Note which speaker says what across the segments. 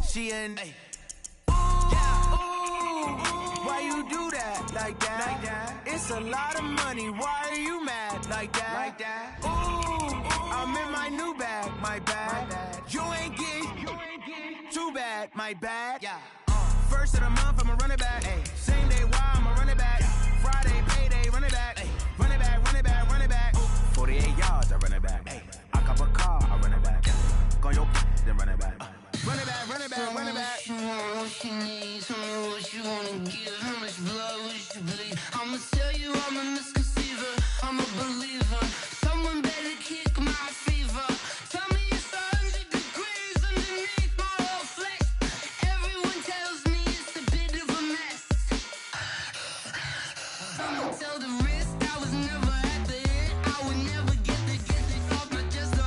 Speaker 1: She in. Hey. Ooh, why you do that like that? It's a lot of money. Why are you mad like that? Ooh, I'm in my new bag, my bad. You ain't get too bad, my bad. Yeah. First of the month, I'ma run it back. Ay. Same day, why I'ma run it back. Friday, payday, run it back. Ay. Run it back, run it back, run it back. 48 yards, I run it back. Ay. I cop a car, I run it back. Go your then run it back. Run it back, run it back, run it back.
Speaker 2: Tell me what you need, tell me what you wanna give. How much blood would you bleed? I'ma tell you I'm a misconceiver, I'm a believer. Someone better kick my fever. Tell me it's 100 degrees underneath my whole flesh. Everyone tells me it's a bit of a mess. Someone tell the wrist I was never at the end. I would never get it off my chest, though.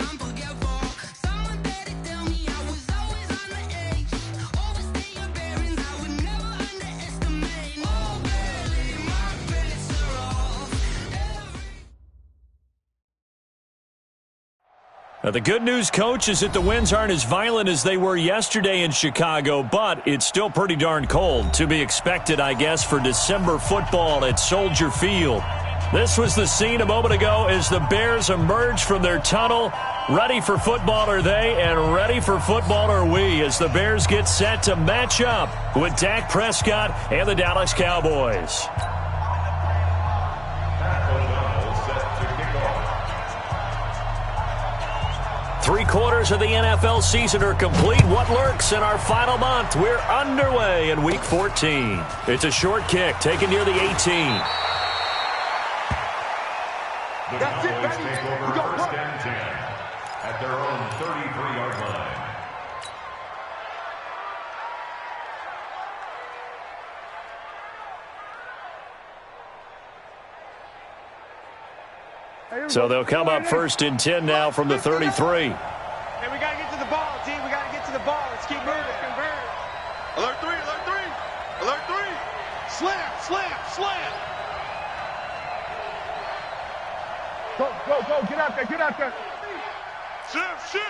Speaker 2: I'm forgetful. Someone better tell me I was always on the edge. Overstay your bearings, I would never underestimate. Oh, baby, my credits are off.
Speaker 3: The good news, Coach, is that the winds aren't as violent as they were yesterday in Chicago, but it's still pretty darn cold. To be expected, I guess, for December football at Soldier Field. This was the scene a moment ago as the Bears emerged from their tunnel. Ready for football are they, and ready for football are we, as the Bears get set to match up with Dak Prescott and the Dallas Cowboys. Three-quarters of the NFL season are complete. What lurks in our final month? We're underway in Week 14. It's a short kick taken near the 18.
Speaker 4: That's it, baby. We got first and 10 at their own 33-yard line.
Speaker 3: So they'll come up first and 10 now from the 33.
Speaker 5: Hey, we got to get to the ball, team. We got to get to the ball. Let's keep moving.
Speaker 6: Alert 3, alert 3. Alert 3. Slam, slam, slam.
Speaker 5: Go, get out there, get out there.
Speaker 6: Shift.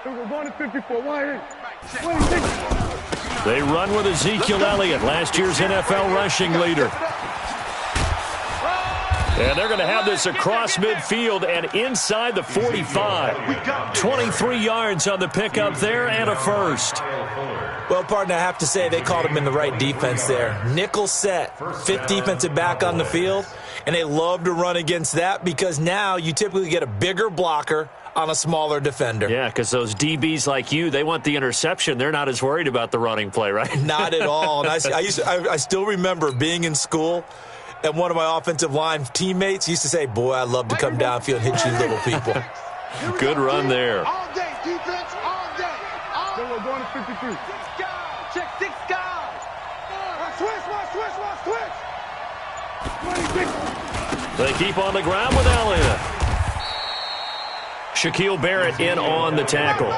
Speaker 5: We're going to 54. Why?
Speaker 3: They run with Ezekiel Elliott, last year's NFL rushing leader. And they're going to have this across midfield and inside the 45. 23 yards on the pickup there and a first.
Speaker 7: Well, partner, I have to say they called him in the right defense there. Nickel set, fifth defensive back on the field, and they love to run against that because now you typically get a bigger blocker on a smaller defender.
Speaker 3: Yeah, because those DBs like you, they want the interception. They're not as worried about the running play, right?
Speaker 7: Not at all. And I still remember being in school, and one of my offensive line teammates used to say, boy, I'd love to come downfield and hit you little people.
Speaker 3: Good run there.
Speaker 6: All day, defense, all day.
Speaker 5: Then we're going to 53.
Speaker 1: Check 6 guys.
Speaker 5: Switch.
Speaker 3: They keep on the ground with Elliott. Shaquille Barrett in on the tackle.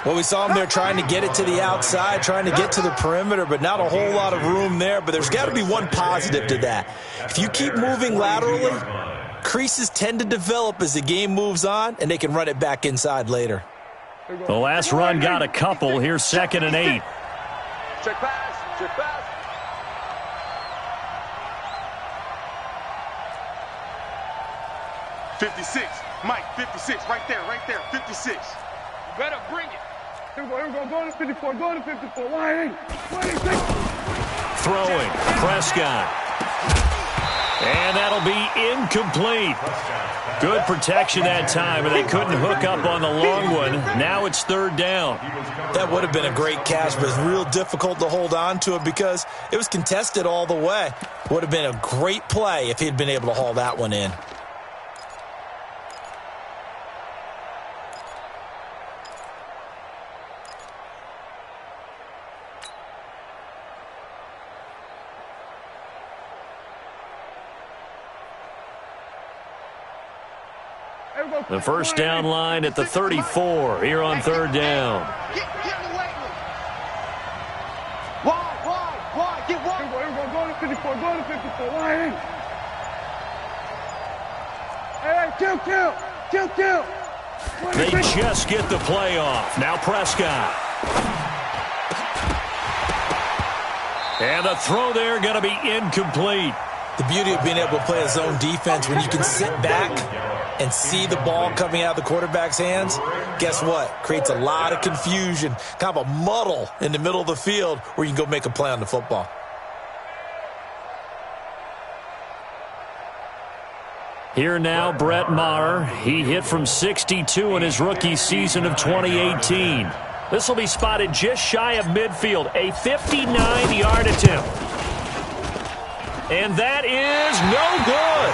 Speaker 7: Well, we saw him there trying to get it to the outside, trying to get to the perimeter, but not a whole lot of room there. But there's got to be one positive to that. If you keep moving laterally, creases tend to develop as the game moves on, and they can run it back inside later.
Speaker 3: The last run got a couple. Here's 2nd and 8.
Speaker 5: Check pass.
Speaker 6: 56. Mike, 56. Right there. 56.
Speaker 5: You better bring it. Here we go. Going to 54. Why?
Speaker 3: Throwing. Prescott. And that'll be incomplete. Good protection that time, and they couldn't hook up on the long one. Now it's 3rd down.
Speaker 7: That would have been a great catch, but it's real difficult to hold on to it because it was contested all the way. Would have been a great play if he'd been able to haul that one in.
Speaker 3: The first down line at the 34 here on 3rd down.
Speaker 6: Get away. Why? Get wide.
Speaker 5: We're going to 54. Why? Hey, kill.
Speaker 3: They just get the play off. Now Prescott. And the throw there going to be incomplete.
Speaker 7: The beauty of being able to play a zone defense when you can sit back and see the ball coming out of the quarterback's hands, guess what? Creates a lot of confusion, kind of a muddle in the middle of the field where you can go make a play on the football.
Speaker 3: Here now, Brett Maher. He hit from 62 in his rookie season of 2018. This will be spotted just shy of midfield, a 59-yard attempt. And that is no good.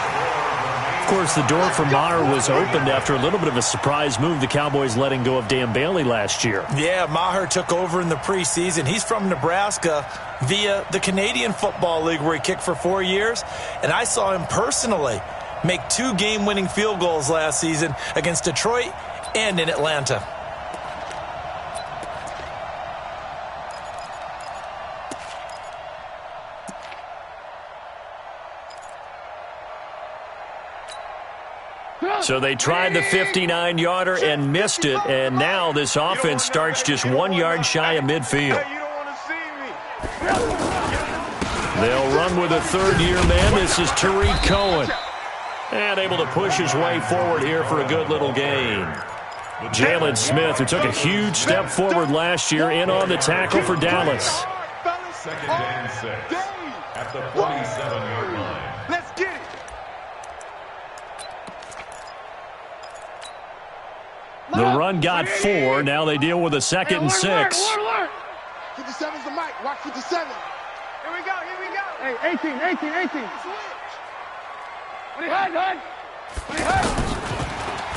Speaker 3: Of course, the door for Maher was opened after a little bit of a surprise move, the Cowboys letting go of Dan Bailey last year.
Speaker 7: Yeah, Maher took over in the preseason. He's from Nebraska via the Canadian Football League where he kicked for 4 years. And I saw him personally make 2 game-winning field goals last season against Detroit and in Atlanta.
Speaker 3: So they tried the 59-yarder and missed it, and now this offense starts just 1 yard shy of midfield. They'll run with a third-year man. This is Tariq Cohen. And able to push his way forward here for a good little gain. Jalen Smith, who took a huge step forward last year, in on the tackle for Dallas.
Speaker 4: Second and 6 at the 47-yard line.
Speaker 5: Let's get it.
Speaker 3: The run got 4. Now they deal with a 2nd and 6.
Speaker 5: 57's the mic. Watch 57. Here we go. Hey, 18. What do you hide?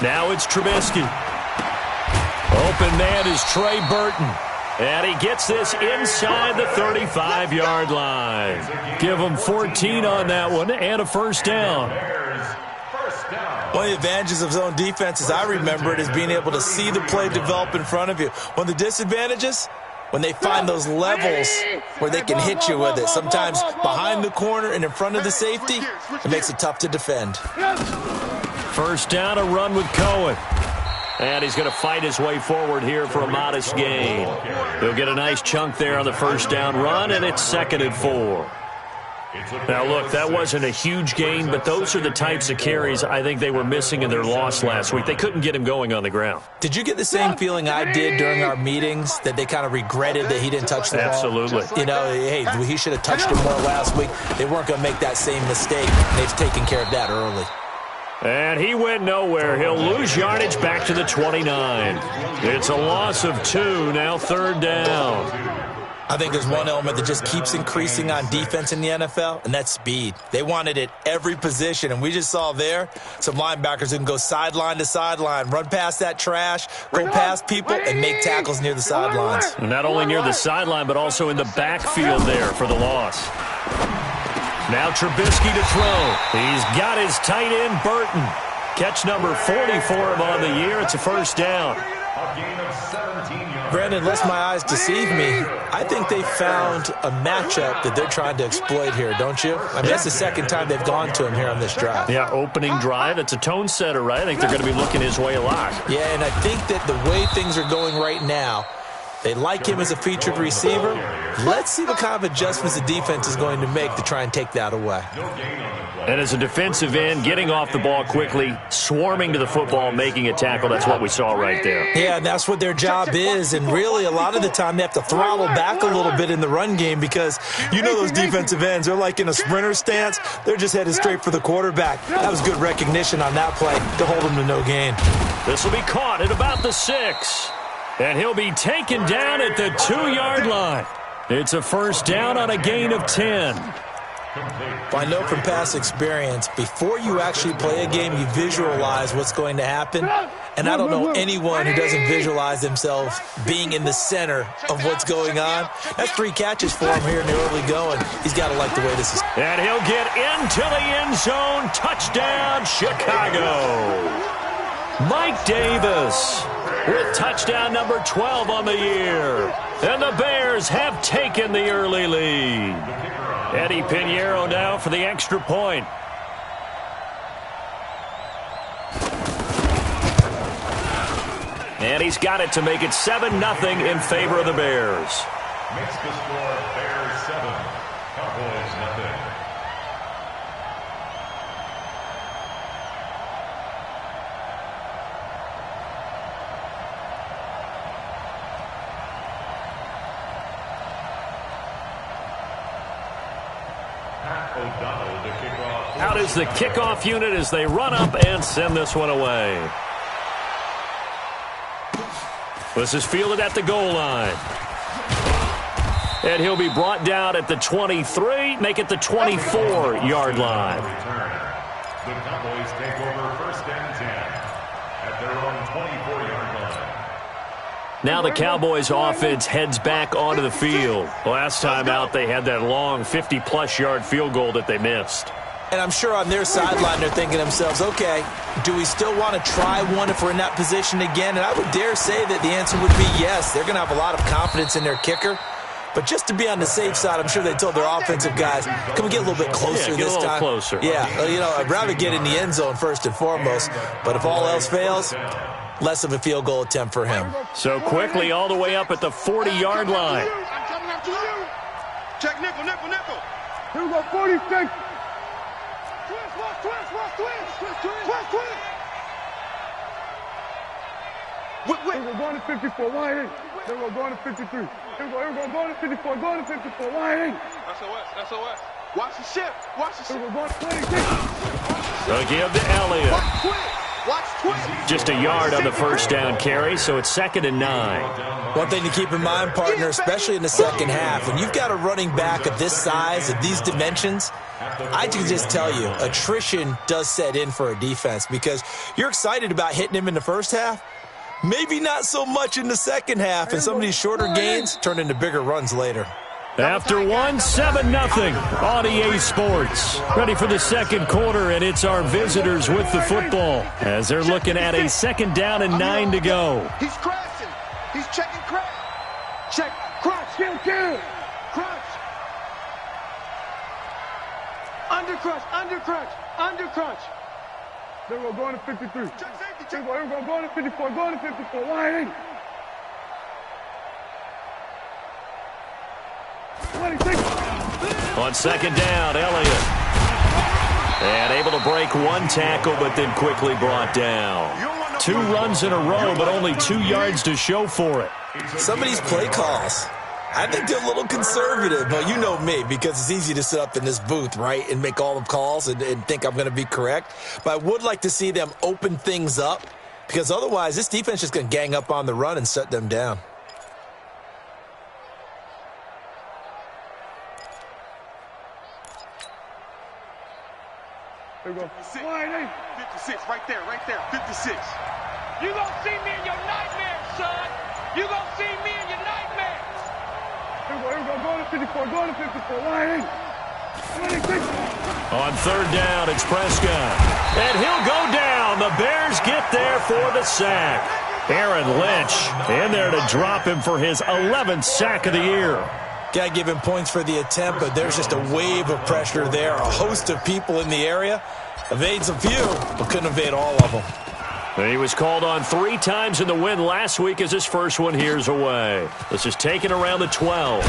Speaker 3: Now it's Trubisky. Open man is Trey Burton. And he gets this inside the 35-yard line. Give him 14 on that one and a first down.
Speaker 7: One of the advantages of zone defense, as I remember it, is being able to see the play develop in front of you. One of the disadvantages, when they find those levels where they can hit you with it. Sometimes behind the corner and in front of the safety, it makes it tough to defend.
Speaker 3: First down, a run with Cohen. And he's going to fight his way forward here for a modest gain. He'll get a nice chunk there on the first down run, and it's 2nd and 4. Now, look, that wasn't a huge gain, but those are the types of carries I think they were missing in their loss last week. They couldn't get him going on the ground.
Speaker 7: Did you get the same feeling I did during our meetings, that they kind of regretted that he didn't touch the ball?
Speaker 3: Absolutely.
Speaker 7: You know, hey, he should have touched it more last week. They weren't going to make that same mistake. They've taken care of that early.
Speaker 3: And he went nowhere. He'll lose yardage back to the 29. It's a loss of 2, now 3rd down.
Speaker 7: I think there's one element that just keeps increasing on defense in the NFL, and that's speed. They want it at every position, and we just saw there some linebackers who can go sideline to sideline, run past that trash, go past people, and make tackles near the sidelines.
Speaker 3: Not only near the sideline, but also in the backfield there for the loss. Now Trubisky to throw. He's got his tight end, Burton. Catch number 40 for him on the year. It's a first down.
Speaker 4: A gain of 17 yards.
Speaker 7: Brandon, unless my eyes deceive me, I think they found a matchup that they're trying to exploit here, don't you? I mean, that's the second time they've gone to him here on this drive.
Speaker 3: Yeah, opening drive. It's a tone setter, right? I think they're going to be looking his way a lot.
Speaker 7: Yeah, and I think that the way things are going right now, they like him as a featured receiver. Let's see what kind of adjustments the defense is going to make to try and take that away.
Speaker 3: And as a defensive end, getting off the ball quickly, swarming to the football, making a tackle, that's what we saw right there.
Speaker 7: Yeah, and that's what their job is. And really, a lot of the time, they have to throttle back a little bit in the run game because you know those defensive ends, they're like in a sprinter stance. They're just headed straight for the quarterback. That was good recognition on that play to hold him to no gain.
Speaker 3: This will be caught at about the 6. And he'll be taken down at the 2-yard line. It's a first down on a gain of 10.
Speaker 7: Well, I know from past experience, before you actually play a game, you visualize what's going to happen. And I don't know anyone who doesn't visualize themselves being in the center of what's going on. That's 3 catches for him here in the early going. He's got to like the way this is.
Speaker 3: And he'll get into the end zone. Touchdown, Chicago. Mike Davis with touchdown number 12 on the year. And the Bears have taken the early lead. Eddie Pinheiro now for the extra point. And he's got it to make it 7-0 in favor of the Bears.
Speaker 4: Makes the score Bears 7, Cowboys nothing.
Speaker 3: Out is the kickoff unit as they run up and send this one away. This is fielded at the goal line. And he'll be brought down at the 23, make it the 24-yard line.
Speaker 4: The Cowboys take over 1st and 10 at their own 24-yard line.
Speaker 3: Now the Cowboys offense heads back onto the field. Last time out, they had that long 50-plus yard field goal that they missed.
Speaker 7: And I'm sure on their sideline they're thinking to themselves, okay, do we still want to try one if we're in that position again? And I would dare say that the answer would be yes. They're going to have a lot of confidence in their kicker. But just to be on the safe side, I'm sure they told their offensive guys, can we get a little bit closer this time?
Speaker 3: Closer.
Speaker 7: Yeah, I'd rather get in the end zone first and foremost. But if all else fails, less of a field goal attempt for him.
Speaker 3: So quickly all the way up at the 40-yard line.
Speaker 5: I'm coming after you.
Speaker 6: Check nickel, nickel, nickel.
Speaker 5: Here we go, 46. Twist. Here we go, going to 54, wide in. Here we go, going to 53. Here we go, going to 54, going to 54, wide in.
Speaker 6: SOS. Watch the shift.
Speaker 5: Here we go, going to 26.
Speaker 3: So give to Elliott.
Speaker 6: Watch twist.
Speaker 3: Just a yard on the first down carry, so it's 2nd and 9.
Speaker 7: One thing to keep in mind, partner, especially in the second half, when you've got a running back of this size, of these dimensions, I can just tell you, attrition does set in for a defense because you're excited about hitting him in the first half. Maybe not so much in the second half, and some of these shorter gains turn into bigger runs later.
Speaker 3: After 7-0 on EA Sports. Ready for the second quarter, and it's our visitors with the football as they're looking at a 2nd down and 9 to go.
Speaker 6: He's crashing. He's checking crash.
Speaker 5: Check, crunch, kill. Crunch. Under crunch. There we go, going to 53.
Speaker 6: Check safety.
Speaker 5: Here we go, going to 54, wide in. 26.
Speaker 3: On 2nd down, Elliott. And able to break one tackle, but then quickly brought down. 2 runs in a row, but only 2 yards to show for it.
Speaker 7: Some of these play calls, I think they're a little conservative. But you know me, because it's easy to sit up in this booth, right, and make all the calls and think I'm going to be correct. But I would like to see them open things up, because otherwise this defense is just going to gang up on the run and shut them down.
Speaker 5: Here we go.
Speaker 6: 56.
Speaker 5: Wide in.
Speaker 6: 56, right there. 56.
Speaker 8: You gonna see me in your nightmares, son. You gonna see me in your nightmares.
Speaker 5: Here we go, going to 54, wide in. 26.
Speaker 3: On 3rd down, it's Prescott. And he'll go down. The Bears get there for the sack. Aaron Lynch in there to drop him for his 11th sack of the year.
Speaker 7: Got to give him points for the attempt, but there's just a wave of pressure there. A host of people in the area. Evades a few, but couldn't evade all of them.
Speaker 3: He was called on 3 times in the win last week as his first one here's away. This is taken around the 12.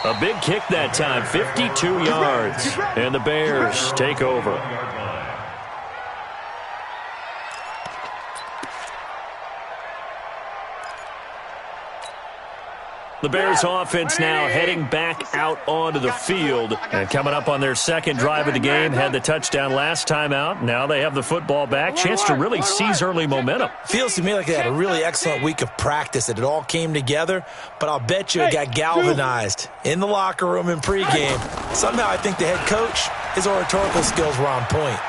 Speaker 3: A big kick that time, 52 yards. And the Bears take over. The Bears offense now heading back out onto the field. And coming up on their 2nd drive of the game, had the touchdown last time out. Now they have the football back. Chance to really seize early momentum.
Speaker 7: Feels to me like they had a really excellent week of practice, that it all came together. But I'll bet you it got galvanized in the locker room in pregame. Somehow I think the head coach, his oratorical skills were on point.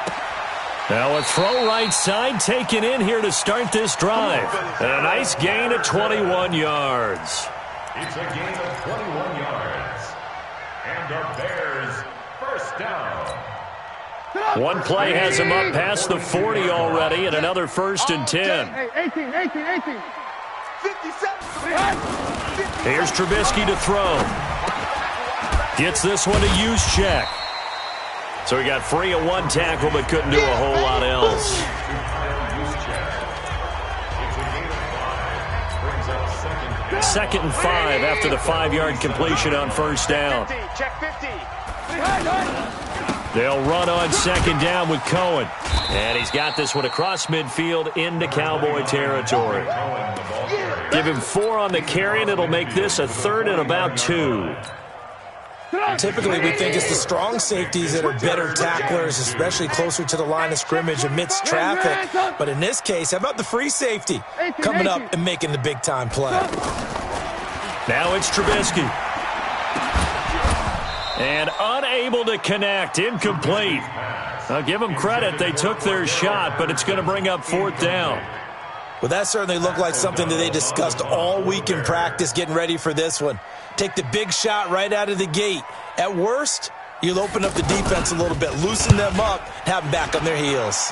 Speaker 3: Now a throw right side taken in here to start this drive. And a nice gain of 21 yards.
Speaker 4: It's a gain of 21 yards. And our Bears first down.
Speaker 3: One play has him up past the 40 already, and another 1st and 10.
Speaker 5: Hey, 18.
Speaker 6: 57.
Speaker 3: Here's Trubisky to throw. Gets this one to Juszczyk. So he got free of one tackle, but couldn't do a whole lot else. 2nd and 5 after the 5-yard completion on first down.
Speaker 5: Check 50.
Speaker 3: They'll run on 2nd down with Cohen. And he's got this one across midfield into Cowboy territory. Give him 4 on the carry, and it'll make this a 3rd and about 2.
Speaker 7: Typically, we think it's the strong safeties that are better tacklers, especially closer to the line of scrimmage amidst traffic. But in this case, how about the free safety coming up and making the big-time play?
Speaker 3: Now it's Trubisky. And unable to connect, incomplete. I'll give them credit. They took their shot, but it's going to bring up 4th down.
Speaker 7: Well, that certainly looked like something that they discussed all week in practice getting ready for this one. Take the big shot right out of the gate. At worst, you'll open up the defense a little bit, loosen them up, have them back on their heels.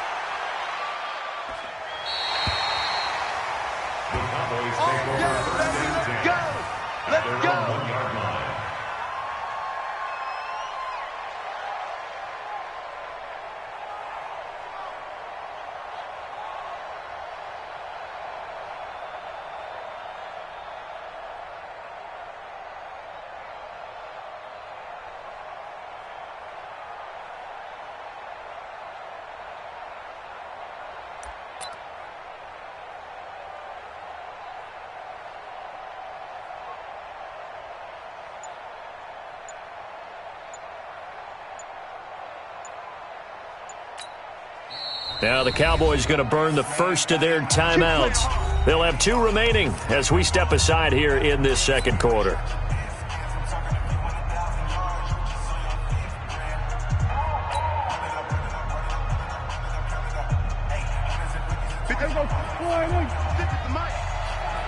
Speaker 6: Let's go.
Speaker 3: Now the Cowboys going to burn the first of their timeouts. They'll have 2 remaining as we step aside here in this second quarter.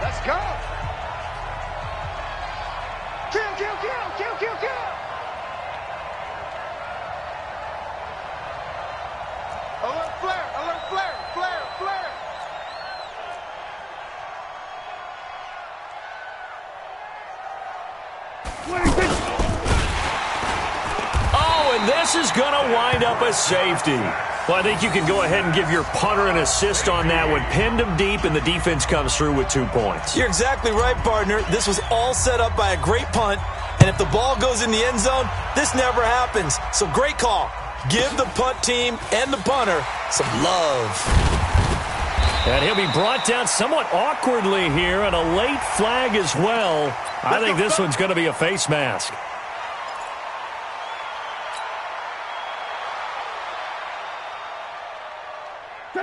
Speaker 5: Let's go. Kill.
Speaker 6: Alert flare.
Speaker 3: Oh, and this is going to wind up a safety. Well, I think you can go ahead and give your punter an assist on that one. Pinned him deep, and the defense comes through with 2 points.
Speaker 7: You're exactly right, partner. This was all set up by a great punt, and if the ball goes in the end zone, this never happens. So great call. Give the punt team and the punter some love.
Speaker 3: And he'll be brought down somewhat awkwardly here, and a late flag as well. I think this one's going to be a face mask.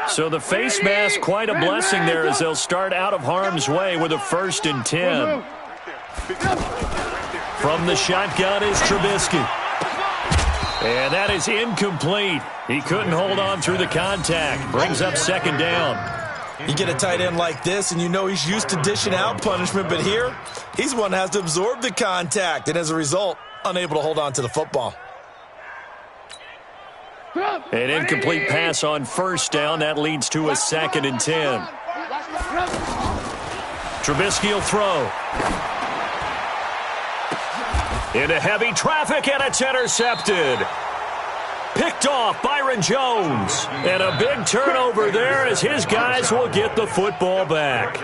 Speaker 3: So the face mask, quite a blessing there as they'll start out of harm's way with a 1st and 10. From the shotgun is Trubisky. And that is incomplete. He couldn't hold on through the contact. Brings up 2nd down.
Speaker 7: You get a tight end like this, and you know he's used to dishing out punishment, but here, he's one that has to absorb the contact, and as a result, unable to hold on to the football.
Speaker 3: An incomplete pass on 1st down. That leads to a 2nd and 10. Trubisky will throw. Into heavy traffic, and it's intercepted. Picked off Byron Jones. And a big turnover there as his guys will get the football back.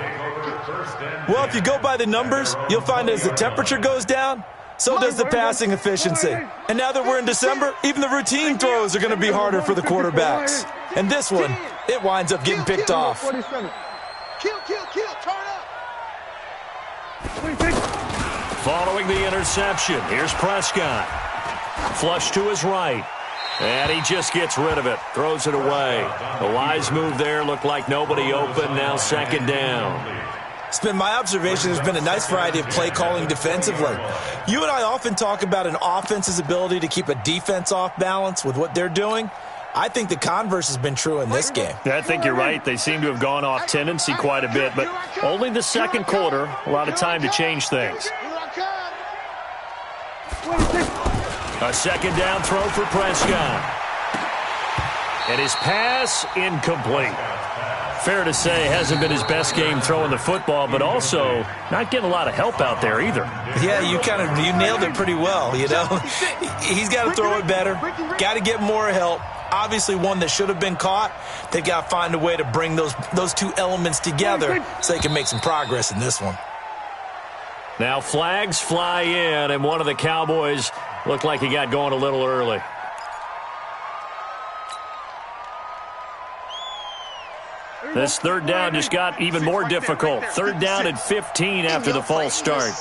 Speaker 7: Well, if you go by the numbers, you'll find as the temperature goes down, so does the passing efficiency. And now that we're in December, even the routine throws are going to be harder for the quarterbacks. And this one, it winds up getting picked off.
Speaker 6: Kill. Turn up.
Speaker 3: Following the interception, here's Prescott. Flush to his right. And he just gets rid of it. Throws it away. A wise move there. Looked like nobody open. Now 2nd down.
Speaker 7: It's been my observation there's been a nice variety of play calling defensively. You and I often talk about an offense's ability to keep a defense off balance with what they're doing. I think the converse has been true in this game.
Speaker 3: I think you're right. They seem to have gone off tendency quite a bit, but only the second quarter. A lot of time to change things. A 2nd down throw for Prescott. And his pass incomplete. Fair to say, hasn't been his best game throwing the football, but also not getting a lot of help out there either.
Speaker 7: Yeah, you nailed it pretty well, you know. He's got to throw it better. Got to get more help. Obviously one that should have been caught. They've got to find a way to bring those 2 elements together so they can make some progress in this one.
Speaker 3: Now flags fly in, and one of the Cowboys looked like he got going a little early. This third down just got even more difficult. Third down and 15 after the false start.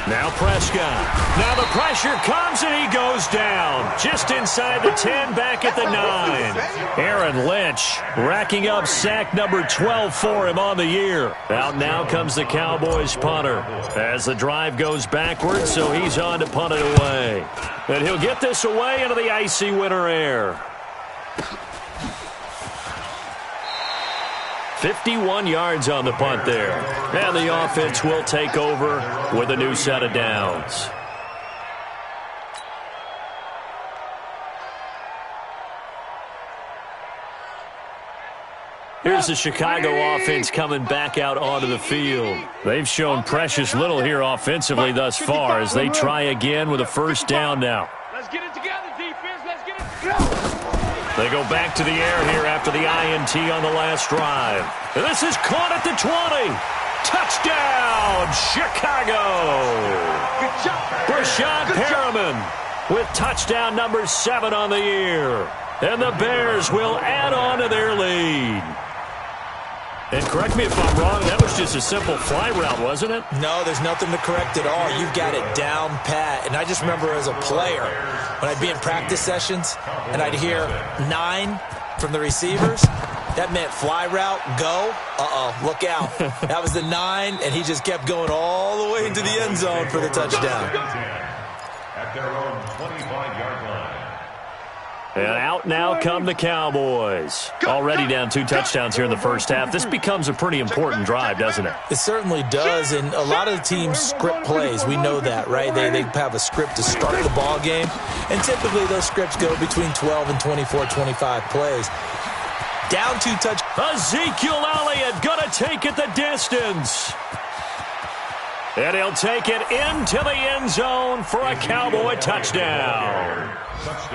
Speaker 3: Now Prescott. Now the pressure comes and he goes down. Just inside the 10, back at the 9. Aaron Lynch racking up sack number 12 for him on the year. Out now comes the Cowboys punter as the drive goes backwards, so he's on to punt it away. And he'll get this away into the icy winter air. 51 yards on the punt there. And the offense will take over with a new set of downs. Here's the Chicago offense coming back out onto the field. They've shown precious little here offensively thus far as they try again with a first down now.
Speaker 8: Let's get it together, defense. Let's get it together.
Speaker 3: They go back to the air here after the INT on the last drive. And this is caught at the 20. Touchdown, Chicago.
Speaker 8: Good job.
Speaker 3: Brashad Perriman with touchdown number 7 on the year. And the Bears will add on to their lead. And correct me if I'm wrong, that was just a simple fly route, wasn't it?
Speaker 7: No, there's nothing to correct at all. You've got it down pat. And I just remember as a player, when I'd be in practice sessions and I'd hear 9 from the receivers, that meant fly route, go. Look out. That was the 9, and he just kept going all the way into the end zone for the touchdown.
Speaker 4: At their own 25-yard line.
Speaker 3: And out now come the Cowboys. Already down 2 touchdowns here in the first half. This becomes a pretty important drive, doesn't it?
Speaker 7: It certainly does, and a lot of the teams script plays. We know that, right? They have a script to start the ball game, and typically those scripts go between 12 and 24, 25 plays. Down 2 touchdowns.
Speaker 3: Ezekiel Elliott gonna take it the distance. And he'll take it into the end zone for a Cowboy touchdown.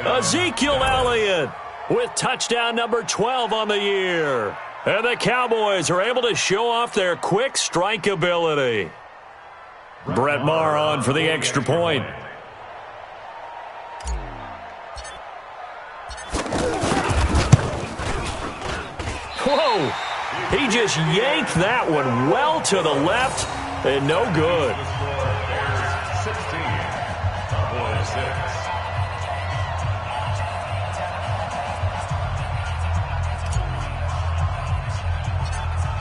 Speaker 3: Ezekiel Elliott with touchdown number 12 on the year. And the Cowboys are able to show off their quick strike ability. Brett Maher on for the extra point. Whoa! He just yanked that one well to the left. And no good.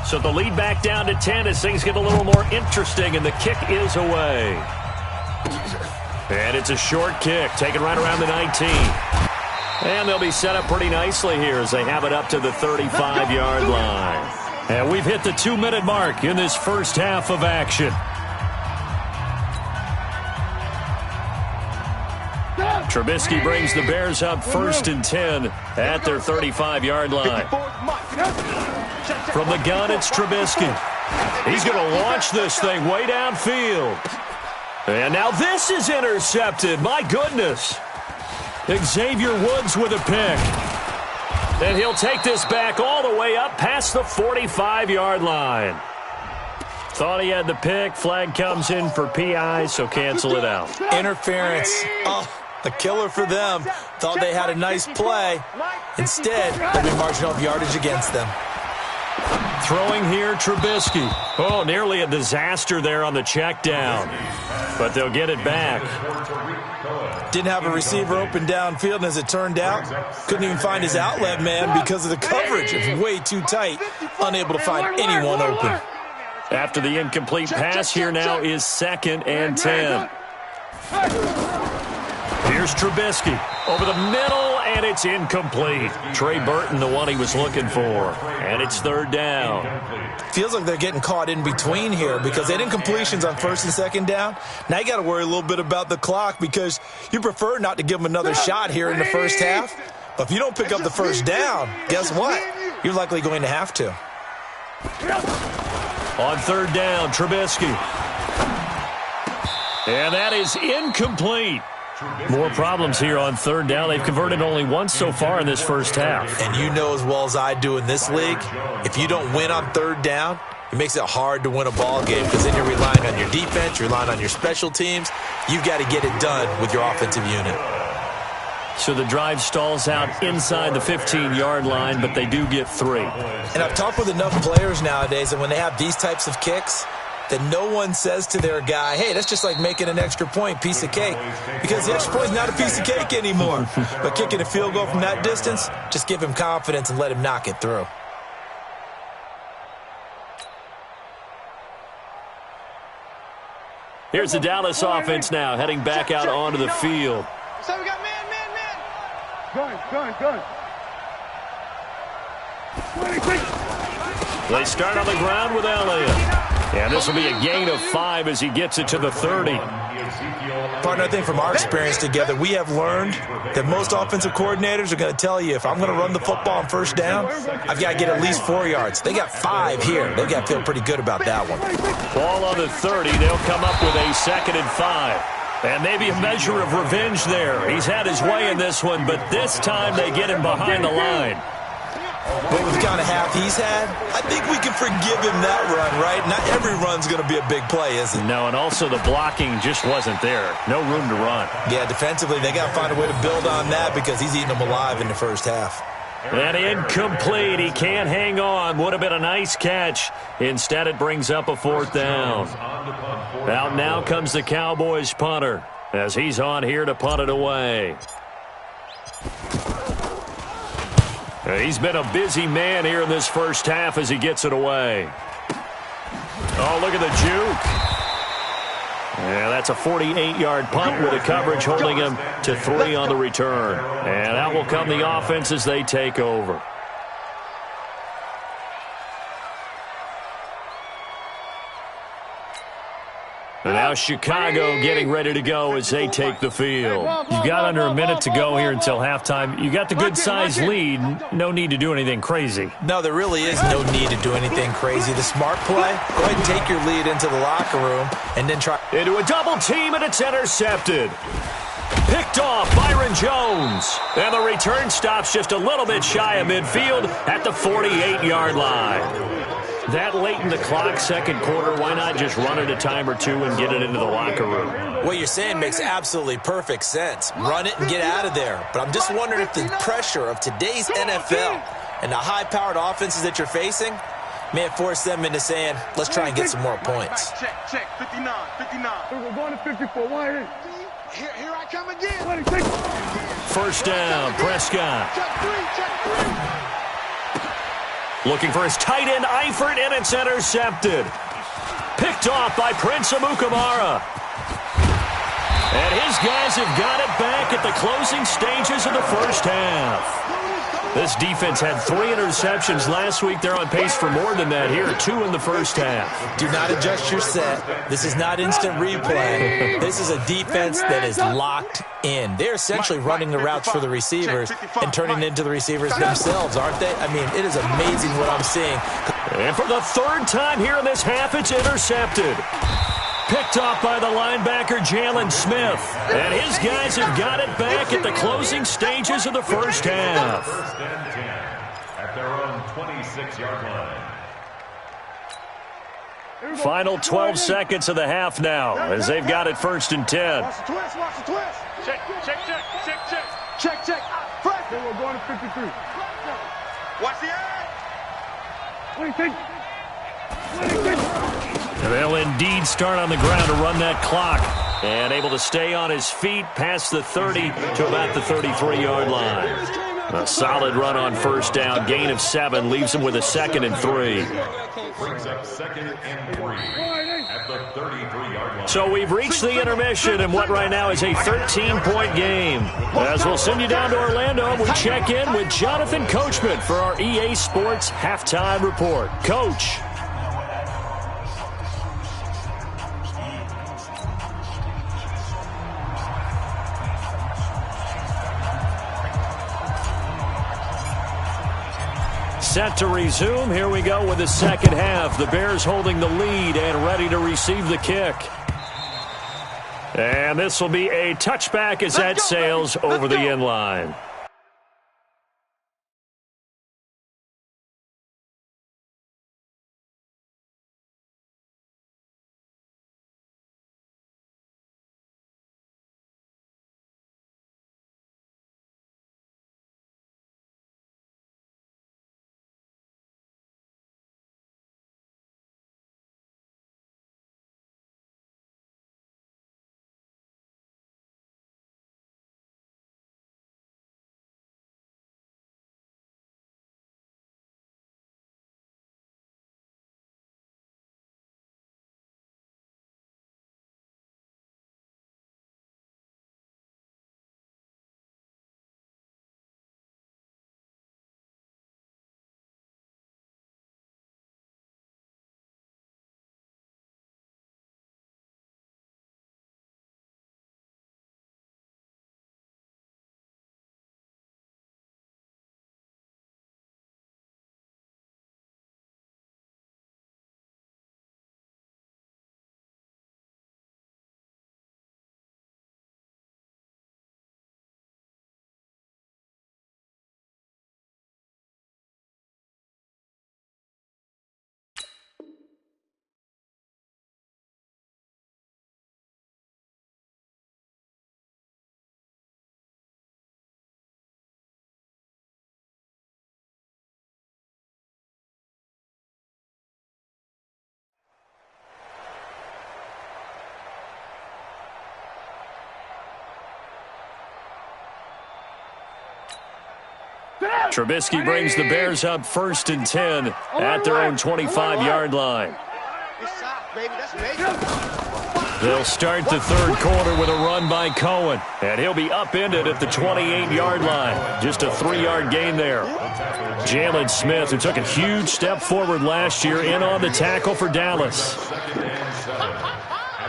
Speaker 3: So the lead back down to 10 as things get a little more interesting, and the kick is away. And it's a short kick, taken right around the 19. And they'll be set up pretty nicely here as they have it up to the 35-yard line. And we've hit the 2-minute mark in this first half of action. Trubisky brings the Bears up 1st and 10 at their 35-yard line. From the gun, it's Trubisky. He's going to launch this thing way downfield. And now this is intercepted. My goodness. Xavier Woods with a pick. And he'll take this back all the way up past the 45-yard line. Thought he had the pick. Flag comes in for PI, so cancel it out.
Speaker 7: Interference. Oh, a killer for them. Thought they had a nice play. Instead, they've been marching off yardage against them.
Speaker 3: Throwing here, Trubisky. Oh, nearly a disaster there on the check down. But they'll get it back.
Speaker 7: Didn't have a receiver open downfield, and as it turned out, couldn't even find his outlet man because of the coverage. It's way too tight. Unable to find anyone open.
Speaker 3: After the incomplete pass, here now is 2nd and 10. Here's Trubisky over the middle, and it's incomplete. Trey Burton, the one he was looking for. And it's 3rd down.
Speaker 7: Feels like they're getting caught in between here because they had incompletions on 1st and 2nd down. Now you got to worry a little bit about the clock because you prefer not to give them another shot here in the first half. But if you don't pick up the first down, guess what? You're likely going to have to.
Speaker 3: On 3rd down, Trubisky. And that is incomplete. More problems here on 3rd down. They've converted only once so far in this first half.
Speaker 7: And you know as well as I do in this league, if you don't win on 3rd down, It makes it hard to win a ball game because then you're relying on your defense, you're relying on your special teams. You've got to get it done with your offensive unit.
Speaker 3: So the drive stalls out inside the 15-yard line, but they do get 3.
Speaker 7: And I've talked with enough players nowadays that when they have these types of kicks, that no one says to their guy, hey, that's just like making an extra point, piece of cake. Because the extra point is not a piece of cake anymore. But kicking a field goal from that distance, just give him confidence and let him knock it through.
Speaker 3: Here's the Dallas offense now, heading back out onto the field.
Speaker 5: So we got man. Gun.
Speaker 3: They start on the ground with Elliott. And this will be a gain of 5 as he gets it to the 30.
Speaker 7: Partner, I think from our experience together, we have learned that most offensive coordinators are going to tell you, if I'm going to run the football on first down, I've got to get at least 4 yards. They got 5 here. They've got to feel pretty good about that one.
Speaker 3: Ball on the 30. They'll come up with a 2nd and 5. And maybe a measure of revenge there. He's had his way in this one, but this time they get him behind the line.
Speaker 7: But with the kind of half he's had, I think we can forgive him that run, right? Not every run's going to be a big play, is it?
Speaker 3: No, and also the blocking just wasn't there. No room to run.
Speaker 7: Yeah, defensively, they got to find a way to build on that because he's eating them alive in the first half.
Speaker 3: And incomplete. He can't hang on. Would have been a nice catch. Instead, it brings up a 4th down. Out now comes the Cowboys punter as he's on here to punt it away. He's been a busy man here in this first half as he gets it away. Oh, look at the juke. Yeah, that's a 48-yard punt with the coverage holding him to 3 on the return. And out will come the offense as they take over. And now Chicago getting ready to go as they take the field. You've got under a minute to go here until halftime. You got the good-sized lead. No need to do anything crazy.
Speaker 7: No, there really is no need to do anything crazy. The smart play, go ahead and take your lead into the locker room and then try.
Speaker 3: Into a double team, and it's intercepted. Picked off Byron Jones. And the return stops just a little bit shy of midfield at the 48-yard line. That late in the clock, second quarter, why not just run it a time or two and get it into the locker room?
Speaker 7: What you're saying makes absolutely perfect sense. Run it and get out of there. But I'm just wondering if the pressure of today's NFL and the high-powered offenses that you're facing may have forced them into saying, let's try and get some more points.
Speaker 6: Check, 59.
Speaker 5: We're going to 54. Here I come again.
Speaker 3: First down, Prescott.
Speaker 5: Check 3.
Speaker 3: Looking for his tight end, Eifert, and it's intercepted. Picked off by Prince Amukamara. And his guys have got it back at the closing stages of the first half. This defense had 3 interceptions last week. They're on pace for more than that here, 2 in the first half.
Speaker 7: Do not adjust your set. This is not instant replay. This is a defense that is locked in. They're essentially running the routes for the receivers and turning into the receivers themselves, aren't they? I mean, it is amazing what I'm seeing.
Speaker 3: And for the 3rd time here in this half, it's intercepted. Picked off by the linebacker, Jalen Smith. And his guys have got it back at the closing stages of the first half.
Speaker 4: First and 10 at their own 26-yard line.
Speaker 3: Final 12 seconds of the half now as they've got it 1st and 10.
Speaker 5: Watch the twist. Check. Fresh. Then we're going to 53.
Speaker 6: Watch the eye.
Speaker 5: What do you think?
Speaker 3: They'll indeed start on the ground to run that clock. And able to stay on his feet past the 30 to about the 33-yard line. A solid run on first down. Gain of 7 leaves him with a 2nd and 3.
Speaker 4: Brings up 2nd and 3 at the 33-yard line.
Speaker 3: So we've reached the intermission in what right now is a 13-point game. As we'll send you down to Orlando, we check in with Jonathan Coachman for our EA Sports Halftime Report. Coach. Set to resume. Here we go with the second half. The Bears holding the lead and ready to receive the kick. And this will be a touchback as that sails over the end line. Trubisky brings the Bears up 1st and 10 at their own 25-yard line. They'll start the third quarter with a run by Cohen, and he'll be upended at the 28-yard line. Just a 3-yard gain there. Jalen Smith, who took a huge step forward last year, in on the tackle for Dallas.
Speaker 4: At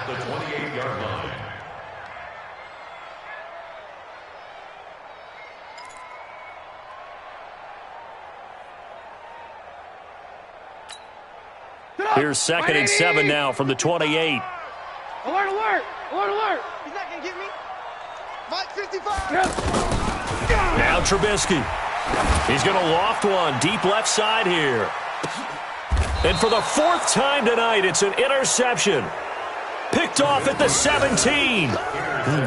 Speaker 4: the 28-yard line.
Speaker 3: Here's 2nd and 7 now from the 28.
Speaker 5: Alert, alert! Alert, alert! He's not going to get me. Mike 55.
Speaker 3: Now Trubisky. He's going to loft one deep left side here. And for the 4th time tonight, it's an interception. Picked off at the 17.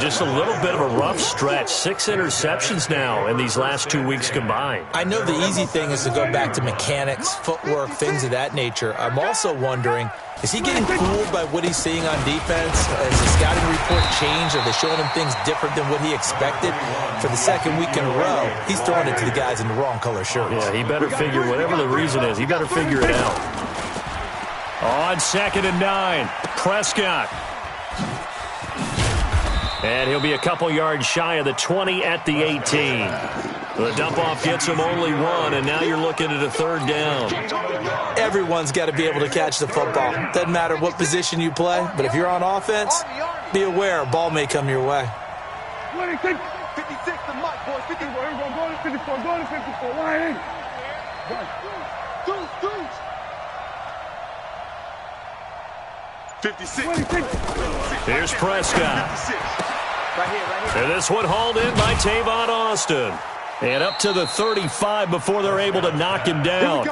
Speaker 3: Just a little bit of a rough stretch. 6 interceptions now in these last 2 weeks combined.
Speaker 7: I know the easy thing is to go back to mechanics, footwork, things of that nature. I'm also wondering, is he getting fooled by what he's seeing on defense? Has the scouting report changed? Are they showing him things different than what he expected? For the 2nd week in a row, he's throwing it to the guys in the wrong color shirts.
Speaker 3: Yeah, he better figure, whatever the reason is, he better figure it out. On 2nd and 9, Prescott. And he'll be a couple yards shy of the 20 at the 18. The dump-off gets him only 1, and now you're looking at a 3rd down.
Speaker 7: Everyone's got to be able to catch the football. Doesn't matter what position you play, but if you're on offense, be aware a ball may come your way.
Speaker 5: 56, the Mike, boys. 54, go to 54, go to 54. Why ain't? Deuce.
Speaker 6: 56.
Speaker 3: Here's Prescott.
Speaker 5: Right here.
Speaker 3: And this one hauled in by Tavon Austin. And up to the 35 before they're able to knock him down.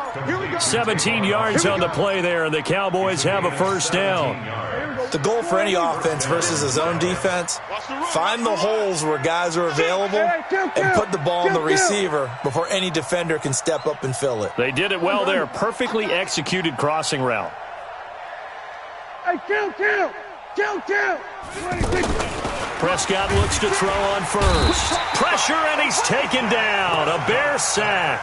Speaker 3: 17 yards on the play there, and the Cowboys have a 1st down.
Speaker 7: The goal for any offense versus his own defense, find the holes where guys are available and put the ball on the receiver before any defender can step up and fill it.
Speaker 3: They did it well there. Perfectly executed crossing route.
Speaker 5: Hey, kill.
Speaker 3: Prescott looks to throw on 1st. Pressure, and he's taken down. A Bear sack.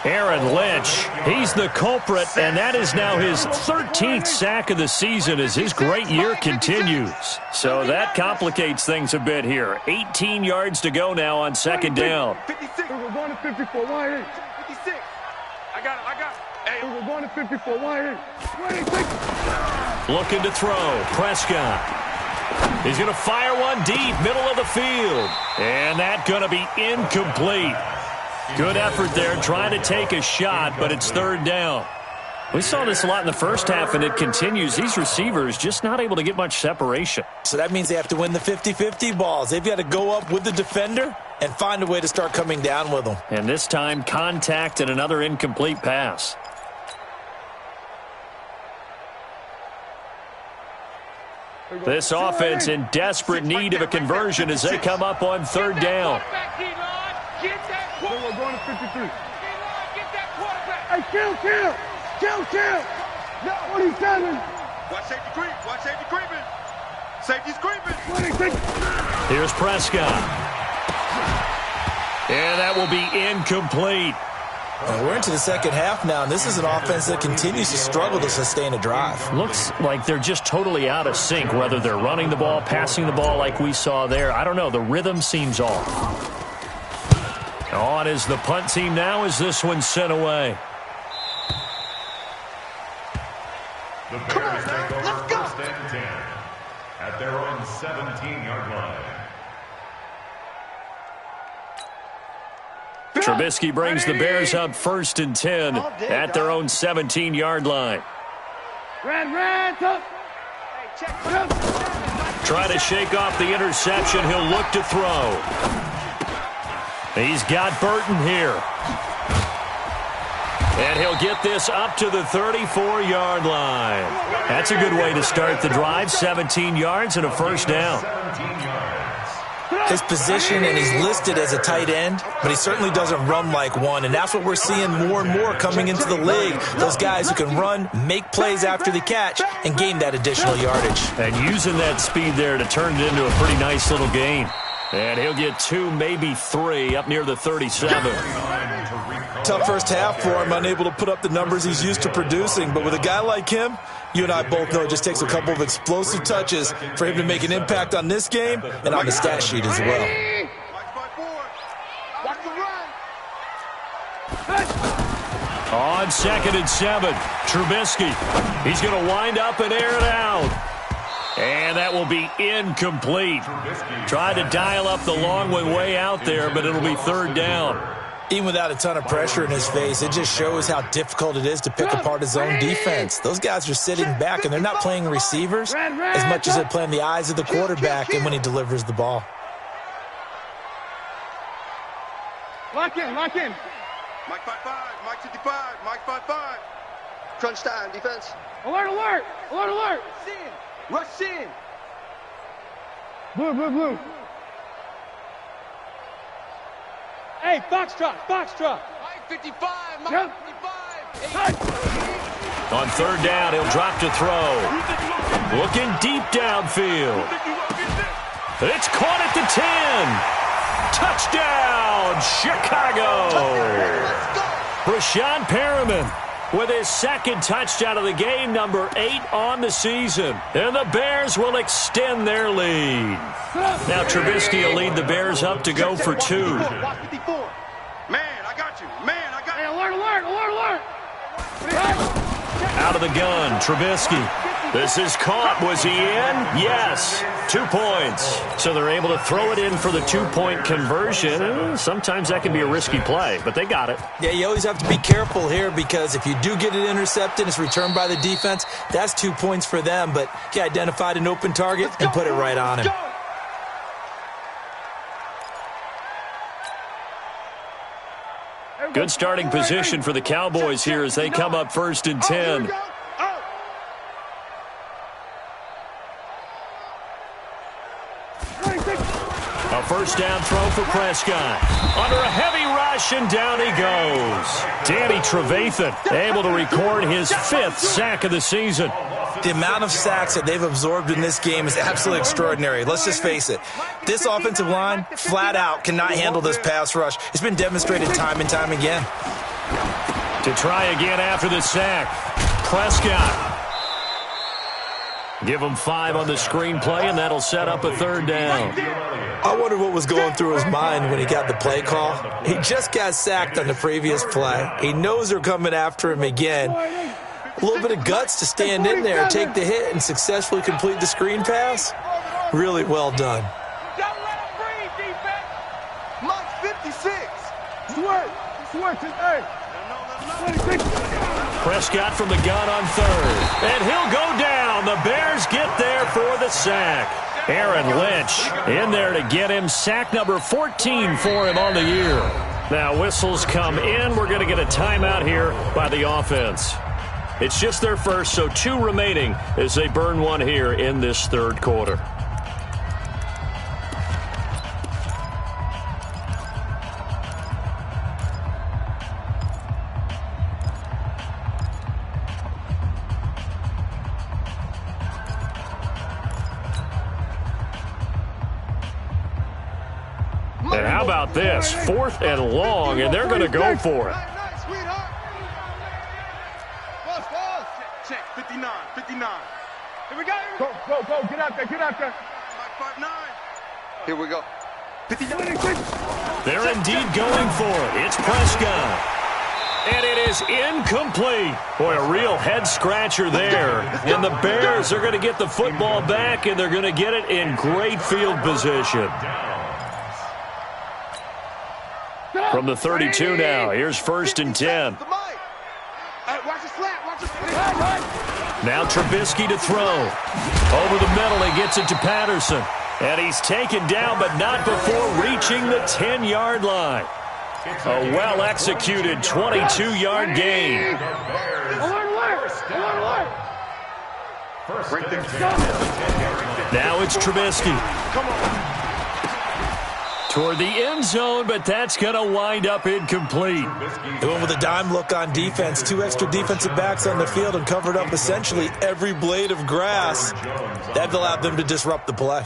Speaker 3: Aaron Lynch, he's the culprit, and that is now his 13th sack of the season as his great year continues. So that complicates things a bit here. 18 yards to go now on 2nd down.
Speaker 5: 56. We're going to 54. Why ain't? 56. I got it. Hey, we're going to 54. Why ain't? 26.
Speaker 3: Looking to throw. Prescott. He's going to fire one deep, middle of the field. And that's going to be incomplete. Good effort there, trying to take a shot, but it's 3rd down. We saw this a lot in the first half, and it continues. These receivers just not able to get much separation.
Speaker 7: So that means they have to win the 50-50 balls. They've got to go up with the defender and find a way to start coming down with them.
Speaker 3: And this time, contact and another incomplete pass. This offense in desperate need of a conversion as they come up on 3rd down.
Speaker 5: We're going to 53. Hey, kill. No, 27.
Speaker 6: Watch safety creeping. Safety's creeping.
Speaker 5: 26.
Speaker 3: Here's Prescott. And that will be incomplete.
Speaker 7: We're into the 2nd half now, and this is an offense that continues to struggle to sustain a drive.
Speaker 3: Looks like they're just totally out of sync, whether they're running the ball, passing the ball like we saw there. I don't know. The rhythm seems off. On is the punt team now as this one's sent away.
Speaker 4: The Bears take over 1st and 10 at their own 17-yard line.
Speaker 3: Trubisky brings the Bears up 1st and 10 at their own 17-yard line.
Speaker 5: Red, up.
Speaker 3: Try to shake off the interception. He'll look to throw. He's got Burton here. And he'll get this up to the 34-yard line. That's a good way to start the drive. 17 yards and a 1st down.
Speaker 7: His position, and he's listed as a tight end, but he certainly doesn't run like one, and that's what we're seeing more and more coming into the league. Those guys who can run, make plays after the catch, and gain that additional yardage.
Speaker 3: And using that speed there to turn it into a pretty nice little gain. And he'll get 2, maybe 3, up near the 37.
Speaker 7: tough first half for him, unable to put up the numbers he's used to producing. But with a guy like him, you and I both know it just takes a couple of explosive touches for him to make an impact on this game and on the stat sheet as well.
Speaker 3: On 2nd and 7, Trubisky. He's going to wind up and air it out. And that will be incomplete. Tried to dial up the long one way out there, but it'll be 3rd down.
Speaker 7: Even without a ton of pressure in his face, it just shows how difficult it is to pick apart his own defense. Those guys are sitting back, and they're not playing receivers as much as they're playing the eyes of the quarterback and when he delivers the ball.
Speaker 5: Lock in, lock in.
Speaker 6: Mike 5-5, Mike 55, Mike 5-5.
Speaker 9: Crunch time, defense.
Speaker 5: Alert, alert, alert, alert.
Speaker 9: Rush in.
Speaker 5: Blue, blue, blue. Hey, Foxtrot, Foxtrot.
Speaker 8: Mike 55, Mike
Speaker 5: Yep.
Speaker 8: 55.
Speaker 3: On 3rd down, he'll drop to throw. Looking deep downfield. It's caught at the 10. Touchdown, Chicago! Brashad Perriman with his 2nd touchdown of the game, number 8 on the season. And the Bears will extend their lead. Now Trubisky will lead the Bears up to go for 2.
Speaker 6: Man, I got you. Man, I got you.
Speaker 5: Hey, alert, alert, alert, alert.
Speaker 3: Out of the gun, Trubisky. This is caught. Was he in? Yes. 2 points. So they're able to throw it in for the 2-point conversion. Sometimes that can be a risky play, but they got it.
Speaker 7: Yeah, you always have to be careful here because if you do get it intercepted, it's returned by the defense. That's 2 points for them, but he identified an open target and put it right on him.
Speaker 3: Good starting position for the Cowboys here as they come up 1st and 10. A 1st down throw for Prescott. Under a heavy rush, and down he goes. Danny Trevathan able to record his 5th sack of the season.
Speaker 7: The amount of sacks that they've absorbed in this game is absolutely extraordinary. Let's just face it. This offensive line, flat out, cannot handle this pass rush. It's been demonstrated time and time again.
Speaker 3: To try again after the sack, Prescott. Give him 5 on the screenplay, and that'll set up a 3rd down.
Speaker 7: I wonder what was going through his mind when he got the play call. He just got sacked on the previous play. He knows they're coming after him again. A little bit of guts to stand in there, take the hit, and successfully complete the screen pass. Really well done.
Speaker 8: Don't let him breathe, defense.
Speaker 9: Mike 56.
Speaker 5: Switch, hey.
Speaker 3: Prescott from the gun on 3rd. And he'll go down. The Bears get there for the sack. Aaron Lynch in there to get him sack number 14 for him on the year. Now whistles come in. We're going to get a timeout here by the offense. It's just their first, so 2 remaining as they burn 1 here in this 3rd quarter. And how about this? 4th and long, and they're going to go for it.
Speaker 6: Check, 59, 59.
Speaker 5: Here we go. Go, get out there, get out there.
Speaker 6: Mike 5-9.
Speaker 9: Here we go.
Speaker 6: 59.
Speaker 3: They're indeed going for it. It's Prescott. And it is incomplete. Boy, a real head-scratcher there. And the Bears are going to get the football back, and they're going to get it in great field position. From the 32 now, here's 1st and 10. Now Trubisky to throw. Over the middle, he gets it to Patterson. And he's taken down, but not before reaching the 10-yard line. A well-executed 22-yard gain. Now it's Trubisky. Toward the end zone, but that's going to wind up incomplete.
Speaker 7: They went with a dime look on defense. 2 extra defensive backs on the field and covered up essentially every blade of grass. That allowed them to disrupt the play.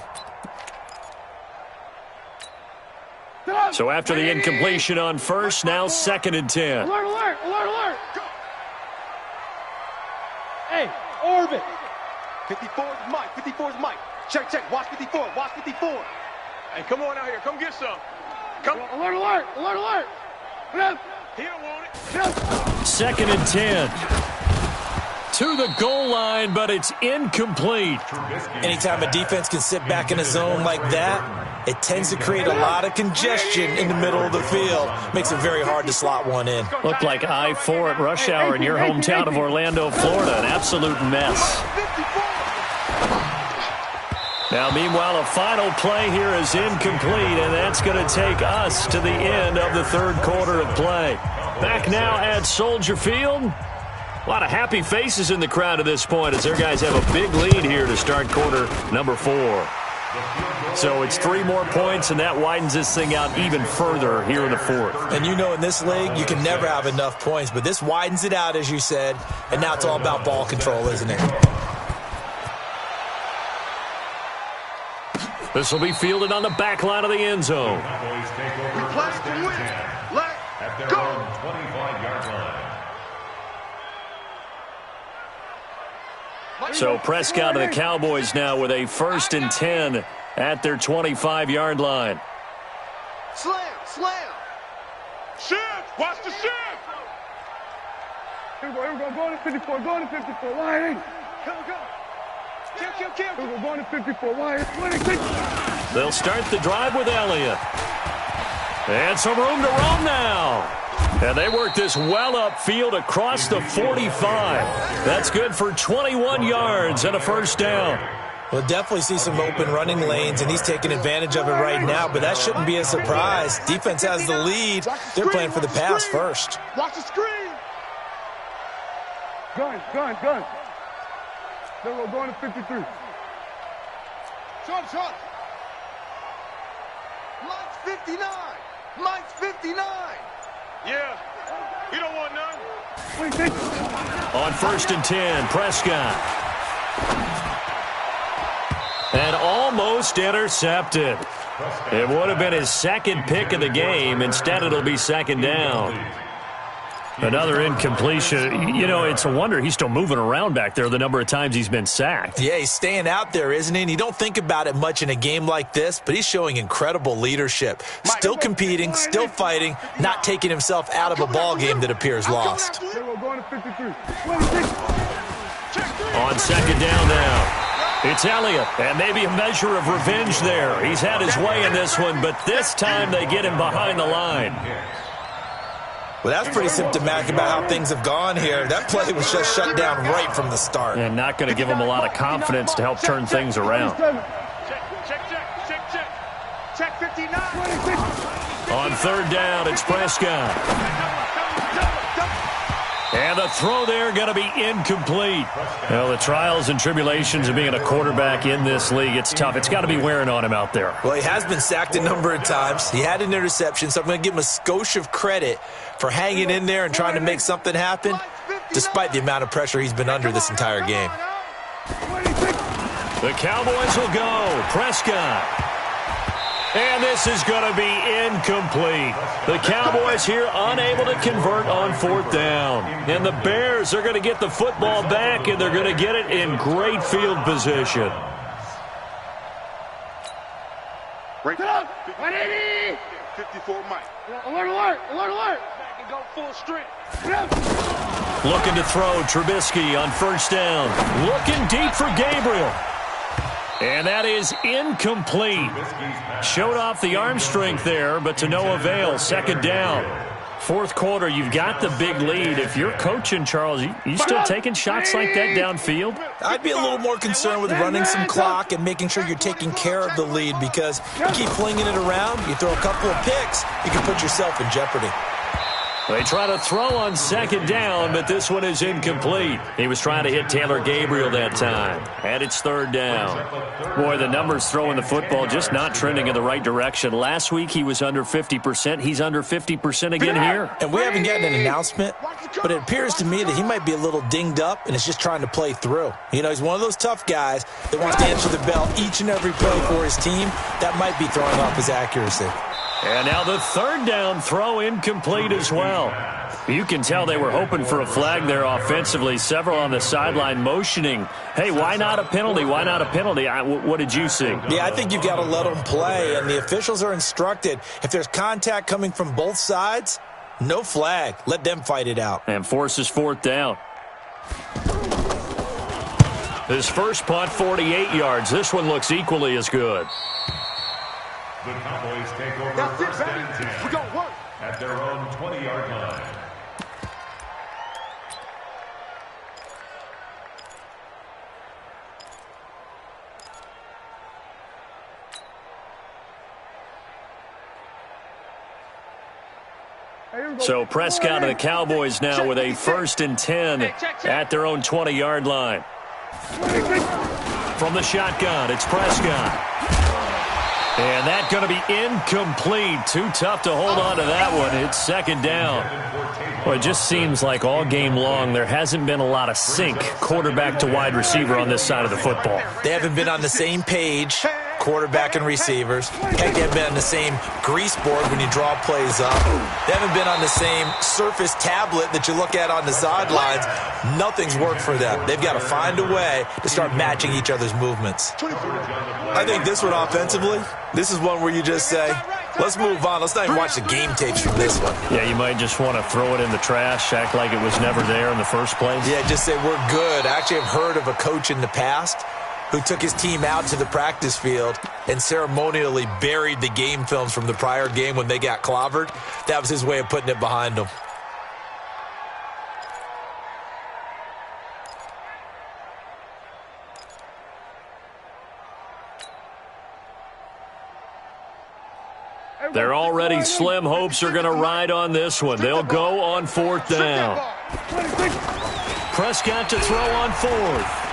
Speaker 3: So after the incompletion on first, now 2nd and 10.
Speaker 5: Alert, alert, alert, alert. Hey, orbit.
Speaker 6: 54 is Mike. 54 is Mike. Check, check. Watch 54. Watch 54. Hey, come on out here. Come get some. Come.
Speaker 5: Alert, alert, alert, alert. Get
Speaker 6: He don't want it.
Speaker 5: up.
Speaker 3: 2nd and 10. To the goal line, but it's incomplete.
Speaker 7: Anytime a defense can sit back in a zone like that, it tends to create a lot of congestion in the middle of the field. Makes it very hard to slot one in.
Speaker 3: Looked like I-4 at rush hour in your hometown of Orlando, Florida. An absolute mess. Now, meanwhile, a final play here is incomplete, and that's going to take us to the end of the 3rd quarter of play. Back now at Soldier Field. A lot of happy faces in the crowd at this point as their guys have a big lead here to start quarter number 4. So it's 3 more points, and that widens this thing out even further here in the 4th.
Speaker 7: And you know in this league, you can never have enough points, but this widens it out, as you said, and now it's all about ball control, isn't it?
Speaker 3: This will be fielded on the back line of the end zone.
Speaker 6: We play to win. Let go.
Speaker 4: 25-yard line.
Speaker 3: So Prescott and the Cowboys now with a 1st and 10 at their 25-yard line.
Speaker 9: Slam, slam.
Speaker 6: Shift. Watch the shift.
Speaker 5: Here we go, go to 54, go to 54, line 8.
Speaker 6: Go, go. Kill, kill, kill.
Speaker 5: Here we go, going to 54, line 26.
Speaker 3: They'll start the drive with Elliott. And some room to roam now. And they work this well upfield across the 45. That's good for 21 yards and a 1st down.
Speaker 7: We'll definitely see some open running lanes, and he's taking advantage of it right now, but that shouldn't be a surprise. Defense has the lead. They're playing for the pass first.
Speaker 6: Watch the screen.
Speaker 5: Gun. Then we're going to 53.
Speaker 9: Shot. Mike's 59. Mike's 59.
Speaker 6: Yeah. He don't want none.
Speaker 5: 26.
Speaker 3: On 1st and 10, Prescott. And almost intercepted. It would have been his 2nd pick of the game. Instead, it'll be 2nd down. Another incompletion. You know, it's a wonder he's still moving around back there the number of times he's been sacked.
Speaker 7: Yeah, he's staying out there, isn't he? And you don't think about it much in a game like this, but he's showing incredible leadership. Still competing, still fighting, not taking himself out of a ball game that appears lost.
Speaker 5: Then we're going to 53. 26.
Speaker 3: On 2nd down now. It's Elliott, and maybe a measure of revenge there. He's had his way in this one, but this time they get him behind the line.
Speaker 7: Well, that's pretty symptomatic about how things have gone here. That play was just shut down right from the start.
Speaker 3: And not going to give him a lot of confidence to help turn things around.
Speaker 6: Check 59.
Speaker 3: On 3rd down, it's Prescott. And the throw there going to be incomplete. Well, the trials and tribulations of being a quarterback in this league, it's tough. It's got to be wearing on him out there.
Speaker 7: Well, he has been sacked a number of times. He had an interception, so I'm going to give him a skosh of credit for hanging in there and trying to make something happen, despite the amount of pressure he's been under this entire game.
Speaker 3: The Cowboys will go. Prescott. And this is going to be incomplete. The Cowboys here unable to convert on 4th down. And the Bears are going to get the football back, and they're going to get it in great field position.
Speaker 6: Break
Speaker 5: Get up. 180.
Speaker 6: 54 Mike.
Speaker 5: Alert, alert, alert, alert.
Speaker 6: Back and go full strength.
Speaker 5: Get up.
Speaker 3: Looking to throw Trubisky on 1st down. Looking deep for Gabriel. And that is incomplete. Showed off the arm strength there, but to no avail. 2nd down. 4th quarter, you've got the big lead. If you're coaching, Charles, you still taking shots like that downfield?
Speaker 7: I'd be a little more concerned with running some clock and making sure you're taking care of the lead, because you keep flinging it around, you throw a couple of picks, you can put yourself in jeopardy.
Speaker 3: They try to throw on 2nd down, but this one is incomplete. He was trying to hit Taylor Gabriel that time. And it's 3rd down. Boy, the numbers throwing the football just not trending in the right direction. Last week he was under 50%. He's under 50% again here.
Speaker 7: And we haven't gotten an announcement, but it appears to me that he might be a little dinged up and is just trying to play through. You know, he's one of those tough guys that wants to answer the bell each and every play for his team. That might be throwing off his accuracy.
Speaker 3: And now the third down throw incomplete as well. You can tell they were hoping for a flag there offensively. Several on the sideline motioning, hey, why not a penalty? Why not a penalty? What did you see?
Speaker 7: Yeah, I think you've got to let them play, and the officials are instructed. If there's contact coming from both sides, no flag. Let them fight it out.
Speaker 3: And forces fourth down. His first punt, 48 yards. This one looks equally as good.
Speaker 4: The Cowboys take over first and 10.
Speaker 5: We're going to work.
Speaker 4: At their own 20-yard line.
Speaker 3: So Prescott and the Cowboys now with a first and 10 at their own 20-yard line. From the shotgun, it's Prescott. And that's going to be incomplete. Too tough to hold on to that one. It's second down. Well, it just seems like all game long there hasn't been a lot of sync quarterback to wide receiver on this side of the football.
Speaker 7: They haven't been on the same page, quarterback and receivers. Heck, they haven't been on the same grease board when you draw plays up. They haven't been on the same Surface tablet that you look at on the sidelines. Nothing's worked for them. They've got to find a way to start matching each other's movements. I think this one offensively, this is one where you just say, let's move on. Let's not even watch the game tapes from this one.
Speaker 3: Yeah, you might just want to throw it in the trash, act like it was never there in the first place.
Speaker 7: Yeah, just say we're good. I actually have heard of a coach in the past who took his team out to the practice field and ceremonially buried the game films from the prior game when they got clobbered. That was his way of putting it behind them.
Speaker 3: They're already slim hopes are going to ride on this one. They'll go on fourth down. Prescott to throw on fourth.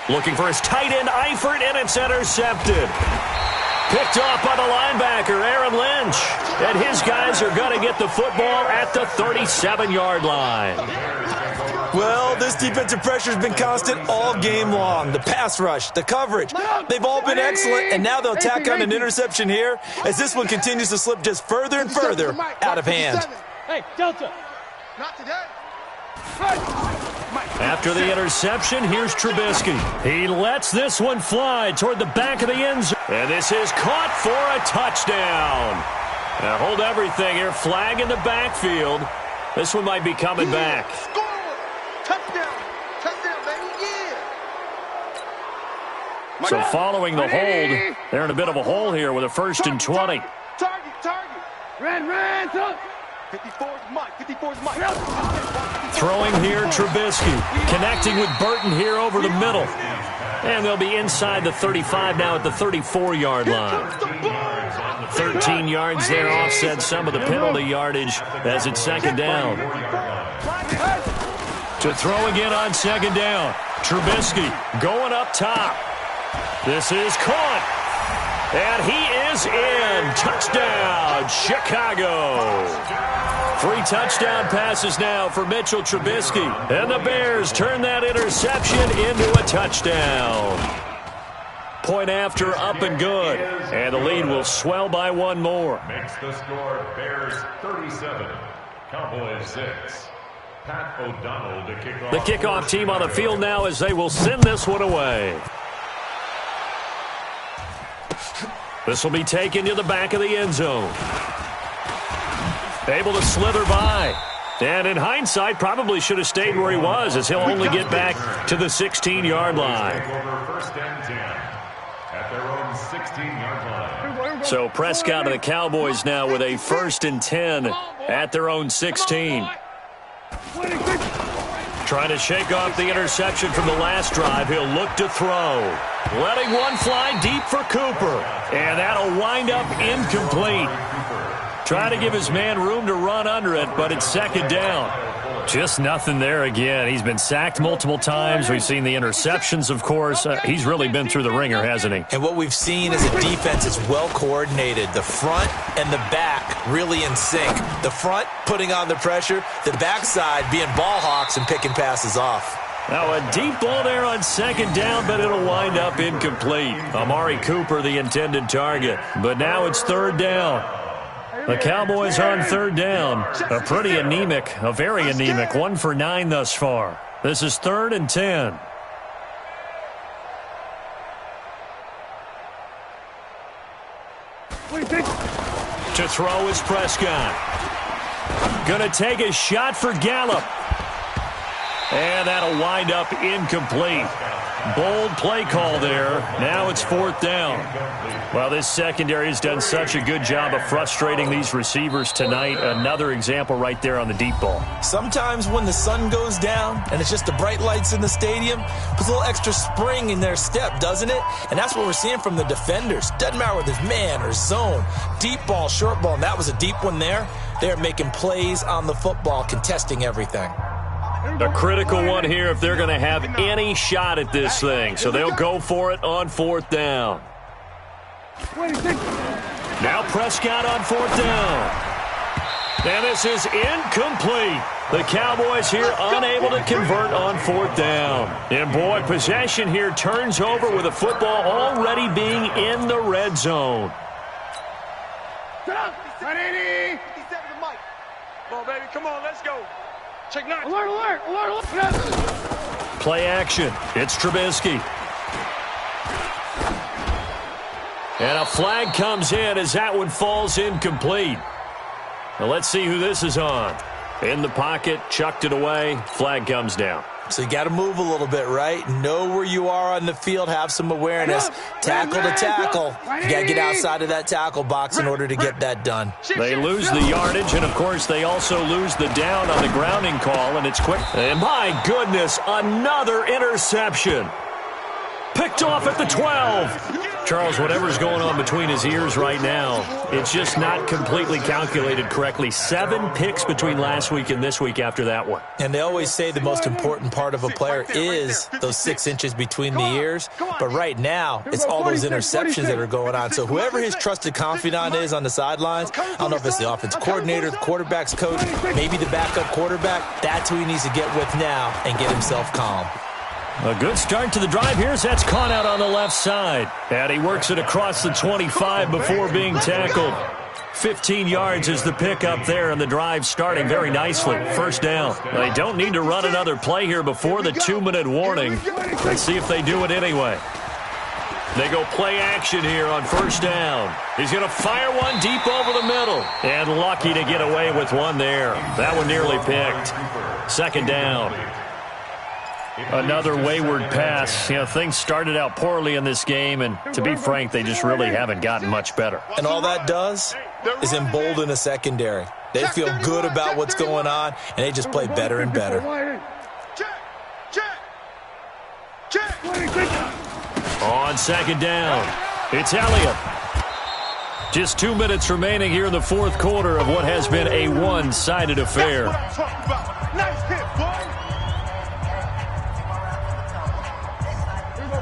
Speaker 3: Looking for his tight end, Eifert, and it's intercepted. Picked off by the linebacker, Aaron Lynch. And his guys are going to get the football at the 37-yard line.
Speaker 7: Well, this defensive pressure has been constant all game long. The pass rush, the coverage, they've all been excellent, and now they'll tack on an interception here as this one continues to slip just further and further out of hand.
Speaker 8: Hey, Delta.
Speaker 5: Not today.
Speaker 3: After the interception, here's Trubisky. He lets this one fly toward the back of the end zone. And this is caught for a touchdown. Now hold everything here. Flag in the backfield. This one might be coming back.
Speaker 9: Score! Touchdown! Touchdown, baby! Yeah!
Speaker 3: So following the hold, they're in a bit of a hole here with a first and 20.
Speaker 5: Target. Red, up.
Speaker 6: 54's Mike. 54's Mike.
Speaker 3: Throwing here, Trubisky. Connecting with Burton here over the middle. And they'll be inside the 35 now at the 34-yard line. 13 yards there, offset some of the penalty yardage as it's second down. To throw again on second down. Trubisky going up top. This is caught. And he is in. Touchdown, Chicago. 3 touchdown passes now for Mitchell Trubisky. And the Bears turn that interception into a touchdown. Point after, up and good. And the lead will swell by one more.
Speaker 4: Makes the score Bears 37, Cowboys 6. Pat O'Donnell to kick off.
Speaker 3: The kickoff team on the field now as they will send this one away. This will be taken to the back of the end zone. Able to slither by. And in hindsight, probably should have stayed where he was as he'll only get back to the 16-yard line.
Speaker 4: First and 10 at their own 16-yard line.
Speaker 3: So Prescott and the Cowboys now with a first and 10 at their own 16. Trying to shake off the interception from the last drive. He'll look to throw. Letting one fly deep for Cooper. And that'll wind up incomplete. Trying to give his man room to run under it, but it's second down. Just nothing there again. He's been sacked multiple times. We've seen the interceptions, of course. He's really been through the ringer, hasn't he?
Speaker 7: And what we've seen is a defense that's well coordinated. The front and the back really in sync. The front putting on the pressure, the backside being ball hawks and picking passes off.
Speaker 3: Now a deep ball there on second down, but it'll wind up incomplete. Amari Cooper, the intended target. But now it's third down. The Cowboys on third down. A pretty anemic, a very anemic, 1 for 9 thus far. This is 3rd and 10. To throw is Prescott. Gonna take a shot for Gallup. And that'll wind up incomplete. Bold play call there. Now it's 4th down. Well, this secondary has done such a good job of frustrating these receivers tonight. Another example right there on the deep ball.
Speaker 7: Sometimes when the sun goes down and it's just the bright lights in the stadium, puts a little extra spring in their step, doesn't it? And that's what we're seeing from the defenders. Doesn't matter whether it's man or zone, deep ball, short ball, and that was a deep one there. They're making plays on the football, contesting everything.
Speaker 3: A critical one here if they're going to have any shot at this thing. So they'll go for it on 4th down. Now Prescott on 4th down. And this is incomplete. The Cowboys here unable to convert on 4th down. And boy, possession here turns over with the football already being in the red zone.
Speaker 6: Come on, baby. Come on, let's go. Check 9.
Speaker 5: Alert.
Speaker 3: Play action. It's Trubisky. And a flag comes in as that one falls incomplete. Now let's see who this is on. In the pocket, chucked it away, flag comes down.
Speaker 7: So you got to move a little bit, right? Know where you are on the field, have some awareness. Tackle to tackle. You got to get outside of that tackle box in order to get that done.
Speaker 3: They lose the yardage, and of course they also lose the down on the grounding call, and it's quick. And my goodness, another interception. Picked off at the 12. Charles, whatever's going on between his ears right now, it's just not completely calculated correctly. 7 picks between last week and this week after that one.
Speaker 7: And they always say the most important part of a player is those 6 inches between the ears. But right now, it's all those interceptions that are going on. So whoever his trusted confidant is on the sidelines, I don't know if it's the offensive coordinator, the quarterback's coach, maybe the backup quarterback, that's who he needs to get with now and get himself calm.
Speaker 3: A good start to the drive here as that's caught out on the left side. And he works it across the 25 before being tackled. 15 yards is the pickup there, and the drive starting very nicely. First down. They don't need to run another play here before the 2-minute warning. Let's see if they do it anyway. They go play action here on first down. He's going to fire one deep over the middle. And lucky to get away with one there. That one nearly picked. Second down. Another wayward pass. You know, things started out poorly in this game, and to be frank, they just really haven't gotten much better.
Speaker 7: And all that does is embolden a secondary. They feel good about what's going on, and they just play better and better.
Speaker 3: On second down, it's Elliott. Just 2 minutes remaining here in the fourth quarter of what has been a one-sided affair.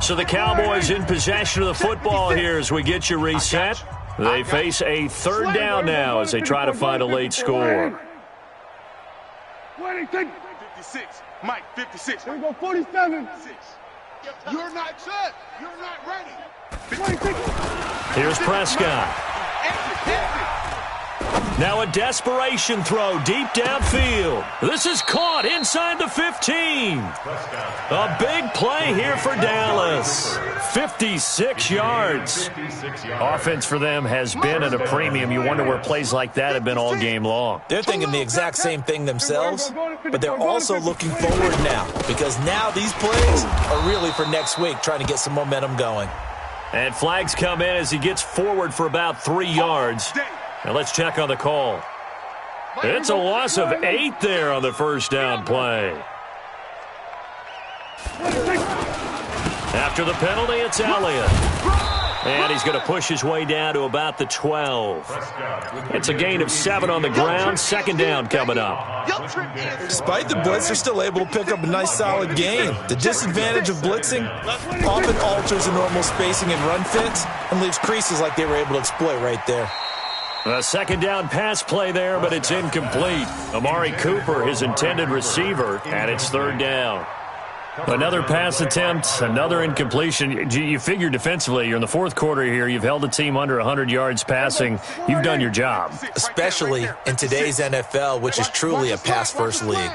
Speaker 3: So the Cowboys in possession of the football here as we get you reset. They face a third down now as they try to find a late score.
Speaker 6: 56. Mike, 56.
Speaker 5: Here we go, 47.
Speaker 9: You're not set. You're not ready.
Speaker 3: Here's Prescott. Now a desperation throw deep downfield. This is caught inside the 15. A big play here for Dallas. 56 yards. Offense for them has been at a premium. You wonder where plays like that have been all game long.
Speaker 7: They're thinking the exact same thing themselves, but they're also looking forward now because now these plays are really for next week, trying to get some momentum going.
Speaker 3: And flags come in as he gets forward for about 3 yards. Now let's check on the call. It's a loss of 8 there on the first down play. After the penalty, it's Elliott. And he's going to push his way down to about the 12. It's a gain of 7 on the ground. Second down coming up.
Speaker 7: Despite the blitz, they're still able to pick up a nice solid gain. The disadvantage of blitzing often alters the normal spacing and run fits and leaves creases like they were able to exploit right there.
Speaker 3: A second down pass play there, but it's incomplete. Amari Cooper, his intended receiver, and it's third down. Another pass attempt, another incompletion. You figure defensively, you're in the fourth quarter here. You've held a team under 100 yards passing. You've done your job.
Speaker 7: Especially in today's NFL, which is truly a pass-first league.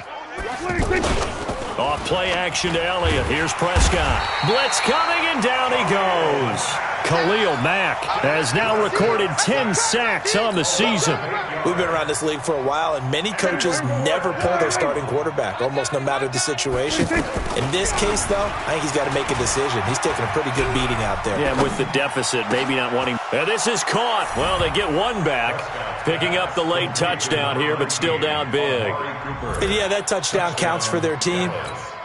Speaker 3: Off play action to Elliott. Here's Prescott. Blitz coming, and down he goes. Khalil Mack has now recorded 10 sacks on the season.
Speaker 7: We've been around this league for a while, and many coaches never pull their starting quarterback, almost no matter the situation. In this case, though, I think he's got to make a decision. He's taking a pretty good beating out there.
Speaker 3: Yeah, with the deficit, maybe not wanting. And this is caught. Well, they get one back, picking up the late touchdown here, but still down big.
Speaker 7: And yeah, that touchdown counts for their team.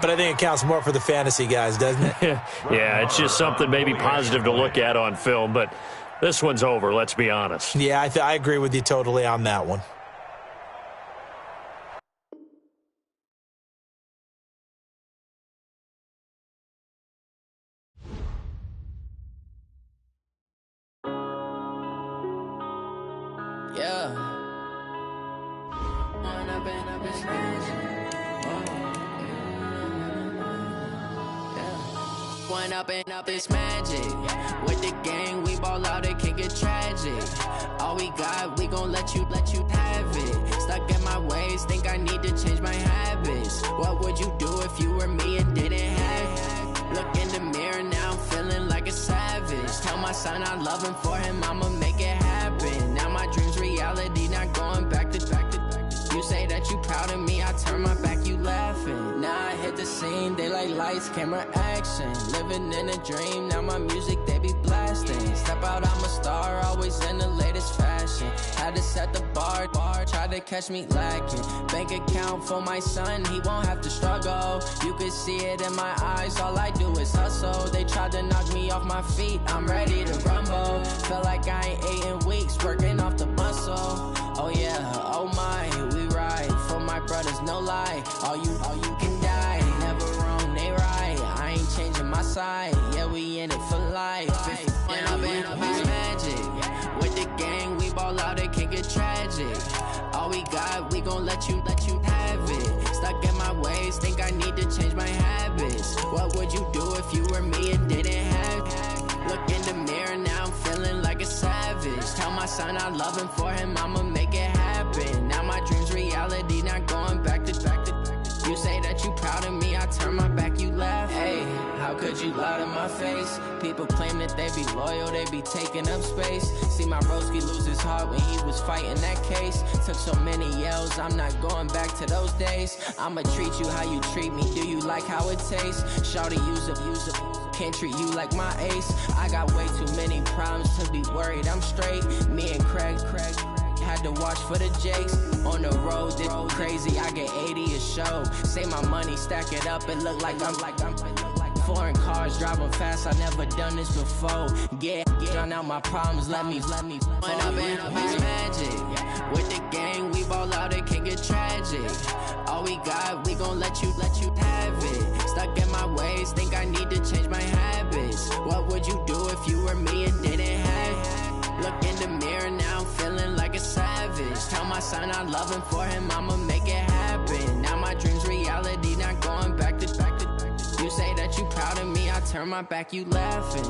Speaker 7: But I think it counts more for the fantasy guys, doesn't it?
Speaker 3: Yeah, it's just something maybe positive to look at on film, but this one's over, let's be honest.
Speaker 7: Yeah, I agree with you totally on that one.
Speaker 2: Yeah. Up it's magic. With the gang, we ball out, it can get tragic. All we got, we gon' let you have it. Stuck in my ways, think I need to change my habits. What would you do if you were me and didn't have it? Look in the mirror, now I'm feeling like a savage. Tell my son I love him, for him I'ma make it happen. Now my dream's reality, not going back to. You say that you proud of me, I turn my back, you laughing. Now I hit the scene, they like lights, camera, action. Living in a dream, now my music, they be blasting. Step out, I'm a star, always in the latest fashion. Had to set the bar, try to catch me lacking. Bank account for my son, he won't have to struggle. You can see it in my eyes, all I do is hustle. They tried to knock me off my feet, I'm ready to rumble. Feel like I ain't ate in weeks, working off the muscle. Oh yeah, oh my, we ride for my brothers, no lie. All you can die, never wrong, they right. I ain't changing my side, yeah, we in it for life. When I've been up, it's magic. With the gang, we ball out, it can get tragic. All we got, we gon' let you have it. Stuck in my ways, think I need to change my habits. What would you do if you were me and didn't have it? Look in the mirror, now I'm feeling like a savage. Tell my son I love him, for him I'ma make it happen. Now my dream's reality, not going back to. You say that you proud of me, I turn my back, you laugh. Hey, how could you lie to my face? People claim that they be loyal, they be taking up space. See my broski lose his heart when he was fighting that case. Took so many yells, I'm not going back to those days. I'ma treat you how you treat me, do you like how it tastes? Shawty, use up, can't treat you like my ace. I got way too many problems to be worried, I'm straight. Me and Craig had to watch for the Jakes. On the road, this crazy, I get 80 a show. Say my money, stack it up, it look like I'm foreign cars, driving fast, I never done this before. Get on out my problems, let me. When I've been up, it's magic. With the gang, we ball out, it can get tragic. All we got, we gon' let you have it. Stuck in my ways, think I need to change my habits. What would you do if you were me and didn't have it? Look in the mirror, now I'm feeling like a savage. Tell my son I love him, for him I'ma make it happen. Now my dream's reality, not going back to. You say that you proud of me, I turn my back, you laughing.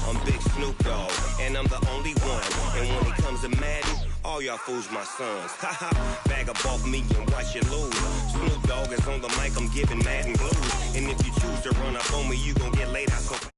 Speaker 10: I'm Big Snoop Dogg, and I'm the only one. And when it comes to Madden, All y'all fools my sons. Haha, bag up off me and watch you lose. Snoop Dogg is on the mic, I'm giving mad and blues. And if you choose to run up on me, you gon' get laid out. So